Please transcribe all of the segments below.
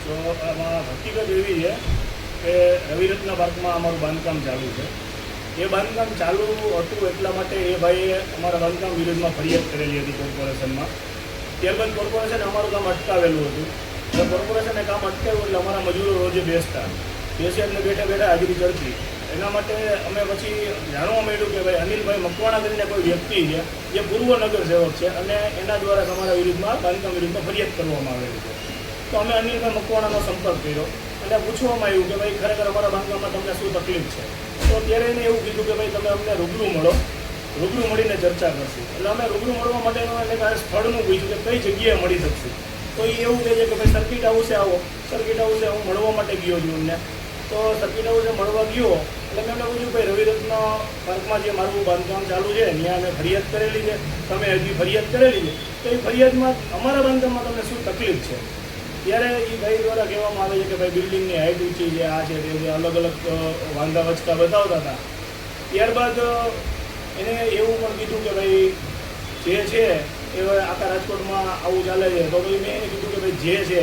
તો આમાં હકીકત એવી છે કે રવિરત્ન પાર્કમાં અમારું બાંધકામ ચાલુ છે. એ બાંધકામ ચાલુ હતું એટલા માટે એ ભાઈએ અમારા બાંધકામ વિરુદ્ધમાં ફરિયાદ કરેલી હતી કોર્પોરેશનમાં. ત્યારબાદ કોર્પોરેશને અમારું કામ અટકાવેલું હતું. એટલે કોર્પોરેશને કામ અટકાવ્યું એટલે અમારા મજૂરો રોજે બેસતા એટલે બેઠા બેઠા હાજરી ચડતી. એના માટે અમે પછી જાણવા મળ્યું કે ભાઈ અનિલભાઈ મકવાણા કરીને કોઈ વ્યક્તિ છે જે પૂર્વ નગર સેવક છે અને એના દ્વારા તમારા વિરુદ્ધમાં બાંધકામ વિરુદ્ધમાં ફરિયાદ કરવામાં આવેલી છે. તો અમે અનિલભાઈ મકવાણાનો સંપર્ક કર્યો અને પૂછવામાં આવ્યું કે ભાઈ ખરેખર અમારા બાંધકામમાં તમને શું તકલીફ છે. તો ત્યારે એને એવું કીધું કે ભાઈ તમે અમને રૂબરૂ મળો, રૂબરૂ મળીને ચર્ચા કરશું. એટલે અમે રૂબરૂ મળવા માટે એને સ્થળનું પૂછ્યું કે કઈ જગ્યાએ મળી શકશું. તો એ એવું કહે છે કે ભાઈ સર્કિટ હાઉસે આવો. સર્કિટ હાઉસે હું મળવા માટે ગયો છું એમને. તો સર્કિટ હાઉસે મળવા ગયો એટલે મેં એમને પૂછ્યું ભાઈ રવિરત્ન પાર્કમાં જે મારું બાંધકામ ચાલુ છે ત્યાં મેં ફરિયાદ કરેલી છે, તમે હજી ફરિયાદ કરેલી છે, તો એ ફરિયાદમાં અમારા બાંધકામમાં તમને શું તકલીફ છે. ત્યારે એ ભાઈ દ્વારા કહેવામાં આવે છે કે ભાઈ બિલ્ડિંગની હાઇટ ઊંચી છે, આ છે તે છે, અલગ અલગ વાંધા વચકા બતાવતા હતા. ત્યારબાદ એને એવું પણ કીધું કે ભાઈ જે છે એ આખા રાજકોટમાં આવું ચાલે છે. તો ભાઈ મેં એને કીધું કે ભાઈ જે છે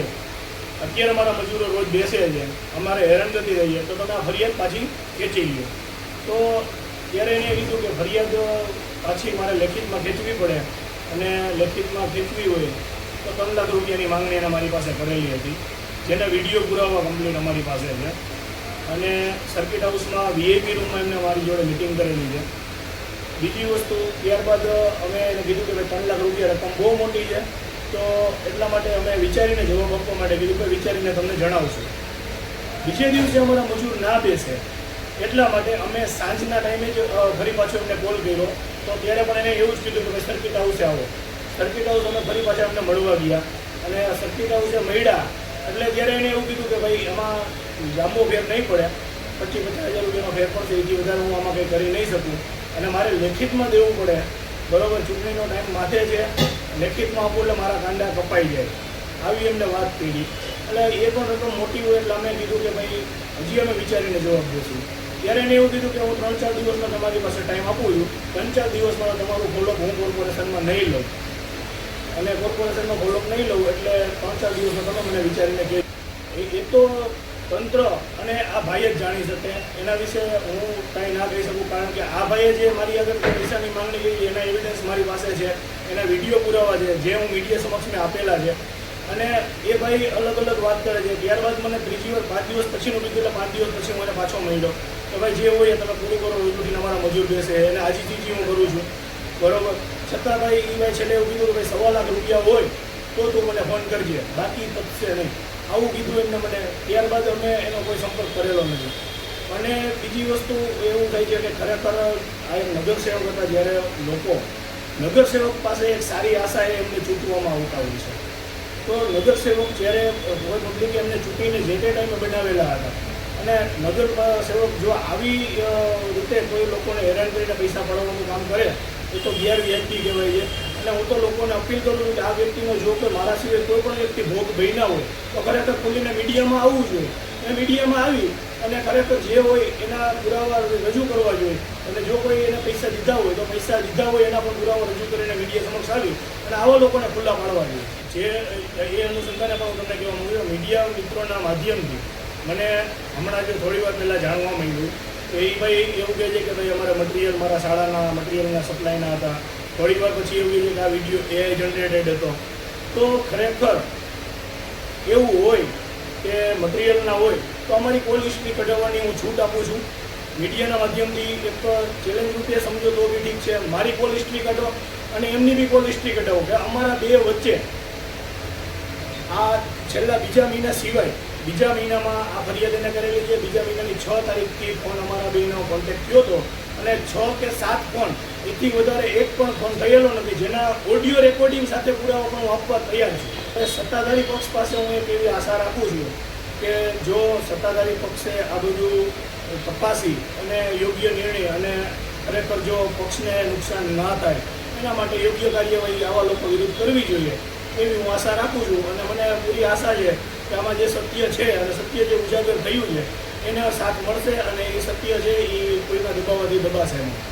અત્યારે મારા મજૂરો રોજ બેસે છે, અમારે હેરાનગતિ રહી છે, તો તમે આ ફરિયાદ પાછી ખેંચી લો. તો ત્યારે એને કીધું કે ફરિયાદ પાછી મારે લેખિતમાં ખેંચવી પડે અને લેખિતમાં ખેંચવી હોય તો 3 લાખ રૂપિયાની માંગણી એને મારી પાસે કરેલી હતી, જેના વિડીયો પુરાવા કમ્પ્લીટ અમારી પાસે છે. અને સર્કિટ હાઉસમાં VIP રૂમમાં એમને મારી જોડે મિટિંગ કરેલી છે. બીજી વસ્તુ ત્યારબાદ અમે એને કીધું કે ભાઈ 3 લાખ રૂપિયા રકમ બહુ મોટી છે, તો એટલા માટે અમે વિચારીને જવાબ આપવા માટે કીધું કે વિચારીને તમને જણાવશું. બીજે દિવસે અમારા મજૂર ના બેસે એટલા માટે અમે સાંજના ટાઈમે જ ફરી પાછો એમને કોલ કર્યો. તો ત્યારે પણ એને એવું જ કીધું કે ભાઈ સર્કિટ હાઉસે આવો. સર્કિટ હાઉસ અમે ફરી પાછા અમને મળવા ગયા અને સર્કિટ હાઉસે મળ્યા એટલે ત્યારે એને એવું કીધું કે ભાઈ એમાં લાંબો ફેર નહીં પડે, 25,000 રૂપિયાનો ફેર પડશે, એથી વધારે હું આમાં કંઈ કરી નહીં શકું અને મારે લેખિતમાં દેવું પડે. બરાબર, ચૂંટણીનો ટાઈમ માથે છે, લેખિતમાં આપું એટલે મારા કાંડા કપાઈ જાય, આવી એમને વાત કરી. એટલે એ પણ રકમ મોટી હોય એટલે અમે કીધું કે ભાઈ હજી અમે વિચારીને જવાબ દઈશું. ત્યારે એને એવું કીધું કે હું 3-4 દિવસમાં તમારી પાસે ટાઈમ આપું છું, 3-4 દિવસમાં તમારું ફોલોઅપ હું કોર્પોરેશનમાં નહીં લઉં અને કોર્પોરેશનમાં ફોલોઅપ નહીં લઉં એટલે 3-4 દિવસમાં તમે મને વિચારીને કહે. એ તો તંત્ર અને આ ભાઈ જ જાણી શકે, એના વિશે હું કાંઈ ના કહી શકું. કારણ કે આ ભાઈએ જે મારી આગળ પૈસાની માંગણી કરી એના એવિડન્સ મારી પાસે છે, એના વિડીયો પુરાવા છે જે હું મીડિયા સમક્ષ મેં આપેલા છે. અને એ ભાઈ અલગ અલગ વાત કરે છે. ત્યારબાદ મને ત્રીજી વાર 5 દિવસ પછીનું કીધું એટલે 5 દિવસ પછી હું એને પાછો મળ્યો કે ભાઈ જે હોય તમે પૂરું કરો, રોજુટીને અમારા મજૂર બેસે એને આજીજી હું કરું છું. બરાબર, છતાં ભાઈ એ ભાઈ છેલ્લે એવું કીધું કે ભાઈ 1.25 લાખ રૂપિયા હોય તો તું મને ફોન કરજે, બાકી તપશે નહીં, આવું કીધું એમને મને. ત્યારબાદ અમે એનો કોઈ સંપર્ક કરેલો નથી. અને બીજી વસ્તુ એવું થાય છે કે ખરેખર આ એક નગરસેવક હતા, જ્યારે લોકો નગરસેવક પાસે એક સારી આશાએ એમને ચૂંટવામાં આવતા હોય છે. તો નગરસેવક જ્યારે કોઈ પબ્લિકે એમને ચૂંટીને જે તે ટાઈમે બનાવેલા હતા અને નગર સેવક જો આવી રીતે કોઈ લોકોને હેરાન કરીને પૈસા પાડવાનું કામ કરે એ તો ગેરવ્યાજબી કહેવાય છે. અને હું તો લોકોને અપીલ કરું છું કે આ વ્યક્તિનો જો કે મારા સિવાય કોઈ પણ વ્યક્તિ ભોગ બન્યા હોય તો ખરેખર ખુલીને મીડિયામાં આવવું જોઈએ અને મીડિયામાં આવી અને ખરેખર જે હોય એના પુરાવા રજૂ કરવા જોઈએ. અને જો કોઈ એને પૈસા દીધા હોય તો પૈસા દીધા હોય એના પણ પુરાવા રજૂ કરીને મીડિયા સમક્ષ આવી અને આવા લોકોને ખુલ્લા પાડવા જોઈએ. જે એ અનુસંધાને પણ હું તમને કહેવા માંગુ છું, મીડિયા મિત્રોના માધ્યમથી મને હમણાં જે થોડી વાર પહેલાં જાણવા માંગ્યું તો એ ભાઈ એવું કહે છે કે ભાઈ અમારા મટીરિયલ મારા શાળાના મટીરિયલના સપ્લાયના હતા. થોડી વાર પછી એવું કહે છે કે આ વિડીયો AI જનરેટેડ હતો. તો ખરેખર એવું હોય કે મટીરિયલના હોય તો અમારી કોલ હિસ્ટ્રી કઢાવવાની હું છૂટ આપું છું. મીડિયાના માધ્યમથી એક ચેલેન્જ રૂપે સમજો તો બી ઠીક છે, મારી કોલ હિસ્ટ્રી કાઢો અને એમની બી કોલ હિસ્ટ્રી કઢાવો કે અમારા બે વચ્ચે આ છેલ્લા બીજા મહિના સિવાય બીજા મહિનામાં આ ફરિયાદ એને કરેલી છે. બીજા મહિનાની 6 તારીખથી ફોન અમારા બેનો કોન્ટેક્ટ થયો હતો અને 6 કે 7 ફોન, એથી વધારે એક પણ ફોન થયેલો નથી, જેના ઓડિયો રેકોર્ડિંગ સાથે પુરાવા પણ હું આપવા તૈયાર છું. સત્તાધારી પક્ષ પાસે હું એક એવી આશા રાખું છું કે જો સત્તાધારી પક્ષે આ બધું તપાસી અને યોગ્ય નિર્ણય અને ખરેખર જો પક્ષને નુકસાન ના થાય એના માટે યોગ્ય કાર્યવાહી આવા લોકો વિરુદ્ધ કરવી જોઈએ એવી હું આશા રાખું છું. અને મને પૂરી આશા છે કે આમાં જે સત્ય છે અને સત્ય જે ઉજાગર થયું છે એને સાથ મળશે અને એ સત્ય છે એ કોઈના દબાવવાથી દબાશે નહીં.